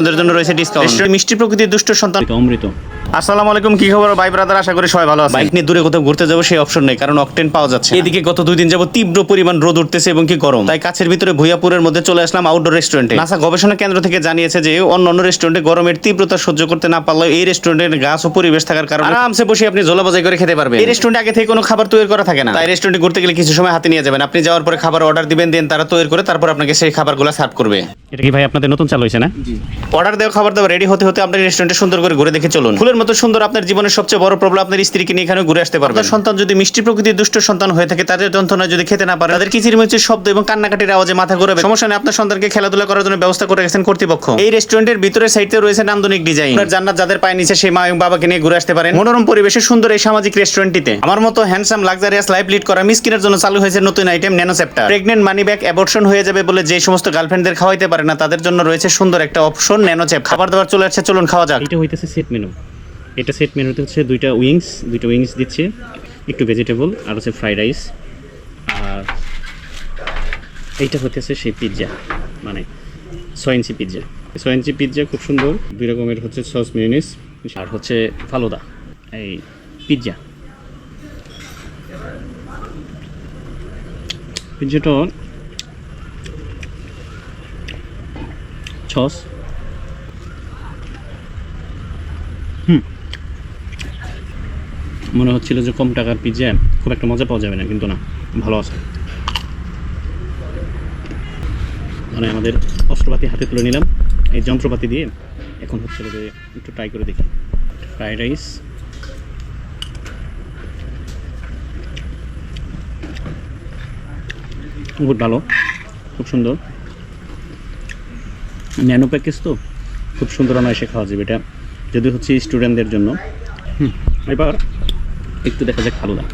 আপনাদের জন্য রয়েছে ডিসকাউন্ট। মিষ্টি প্রকৃতির দুষ্ট সন্তান অমৃত। আসসালামু আলাইকুম, কি খবর ভাই ব্রাদার? আশা করি সবাই ভালো আছে। বাইক নিয়ে দূরে কোথাও ঘুরতে যাবো সেই অপশন নেই, কারণ অকটেন পাওয়া যাচ্ছে। এদিকে গত 2 দিন যাবত তীব্র পরিমাণ রোদ উঠতেছে এবং কি গরম, তাই কাছের ভিতরে ভুইয়াপুরের মধ্যে চলে আসলাম আউটডোর রেস্টুরেন্টে। নাসা গবেষণা কেন্দ্র থেকে জানিয়েছে যে অন্যান্য রেস্টুরেন্টে গরমের তীব্রতা সহ্য করতে না পারলেও এই রেস্টুরেন্টের গাছ ও পরিবেশ থাকার কারণে আরামসে বসে আপনি ঝোলা বাজাই করে খেতে পারবেন। এই রেস্টুরেন্টে আগে থেকে কোনো খাবার তৈরি করা থাকে না, তাই রেস্টুরেন্টে ঘুরতে গেলে কিছু সময় হাতে নিয়ে যাবেন। আপনি যাওয়ার পরে খাবার অর্ডার দিবেন, দেন তারা তৈরি করে তারপর আপনাকে সেই খাবারগুলো সার্ভ করবে। এটা কি ভাই আপনাদের নতুন চালু হয়েছে না? অর্ডার দেওয়া খাবার দাবার রেডি হতে হতে আপনার রেস্টুরেন্টে সুন্দর করে ঘুরে দেখে চলুন। ফুলের মতো সুন্দর আপনার জীবনের সবচেয়ে বড় প্রবলেম, আপনার স্ত্রীকে নিয়ে এখানে ঘুরে আসতে পারবেন। আপনার সন্তান যদি মিষ্টি প্রকৃতির দুষ্ট সন্তান হয়ে থাকে, তাদের যন্ত্রণা যদি খেতে না পারে, তাদের কিচিরমিচির শব্দ এবং কান্নাকাটির আওয়াজে মাথা ঘুরাবে, সমস্যা নেই, আপনার সন্তানকে খেলাধুলা করার জন্য ব্যবস্থা করে গেছেন কর্তৃপক্ষ। এই রেস্টুরেন্টের ভিতরে সাইডে রয়েছে নান্দনিক ডিজাইন। আপনার জান্নাত যাদের পায়ে নিচে, সেই মা এবং বাবাকে নিয়ে ঘুরে আসতে পারেন মনোরম পরিবেশে সুন্দর এই সামাজিক রেস্টুরেন্টটিতে। আমার মতো হ্যান্ডসাম লাক্সারিয়াস লাইফ লিড করা মিসকিনের জন্য চালু হয়েছে নতুন item nano chapter. Pregnant money bag abortion হয়ে যাবে বলে যে সমস্ত গার্লফ্রেন্ডদের খাওয়াইতে পারে না, তাদের জন্য রয়েছে সুন্দর একটা অপশন ন্যানো চ্যাপ। খাবার দাবার চলে আসছে, চলুন খাওয়া যাক। এটা হইতেছে সেট মেনু। এটা সেট মেনুতে হচ্ছে দুইটা উইংস দিচ্ছে, একটু ভেজিটেবল, আর হচ্ছে ফ্রাইড রাইস, আর এইটা হইতেছে সেই পিৎজা, মানে 6 ইঞ্চি পিৎজা। 6 ইঞ্চি পিৎজা খুব সুন্দর, 2 রকমের হচ্ছে সস মিউনিস, আর হচ্ছে ফালুদা। এই পিৎজাটা সস মনে হচ্ছিল যে কম টাকার পিৎজা খুব একটা মজা পাওয়া যাবে না, কিন্তু না, ভালো আছে। মানে আমাদের অস্ত্রপাতি হাতে তুলে নিলাম এই যন্ত্রপাতি দিয়ে, এখন হচ্ছে যে একটু ট্রাই করে দেখি। ফ্রাইড রাইস, খুব ভালো, খুব সুন্দর, ন্যানো প্যাকেজ তো খুব সুন্দর অনায়াসে খাওয়া যাবে। এটা যদি হচ্ছে স্টুডেন্টদের জন্য। এবার একটু দেখা যাক ফালুদা।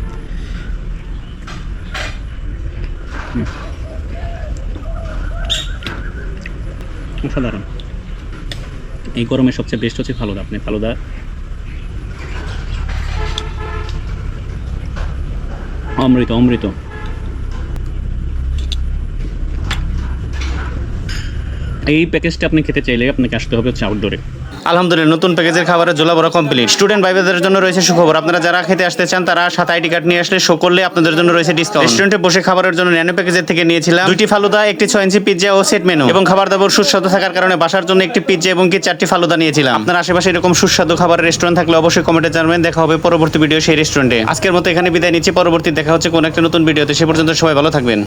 অসাধারণ। এই গরমে সবচেয়ে বেস্ট হচ্ছে ফালুদা। আপনি ফালুদা অমৃত। এই প্যাকেজটা আপনি খেতে চাইলে আপনাকে আসতে হবে হচ্ছে আউটডোরে। আলহামদুলিল্লাহ, নতুন প্যাকেজের খাবারের ঝোলা বড় কমপ্লিট। স্টুডেন্ট ভাইদের জন্য রয়েছে সুখবর, আপনারা যারা খেতে আসতে চান তারা সাথে আইডি কার্ড নিয়ে আসলে শো করলে আপনাদের জন্য রয়েছে ডিসকাউন্ট। রেস্টুরেন্টে বসে খাবারের জন্য ন্যানো প্যাকেজের থেকে নিয়েছিলাম 2টি ফালুদা, একটি 6 ইঞ্চি পিৎজা ও সেট মেনু, এবং খাবার দাবার সুস্বাদু থাকার কারণে বাসার জন্য একটি পিৎজা এবং কি 4টি ফালুদা নিয়েছিলাম। আপনার আশেপাশে এরকম সুস্বাদু খাবারের রেস্টুরেন্ট থাকলে অবশ্যই কমেন্টে জানাবেন। দেখা হবে পরবর্তী ভিডিও সেই রেস্টুরেন্টে। আজকের মতো এখানে বিদায় নিচ্ছি, পরবর্তী দেখা হচ্ছে কোন একটা নতুন ভিডিওতে। সে পর্যন্ত সবাই ভালো থাকবেন।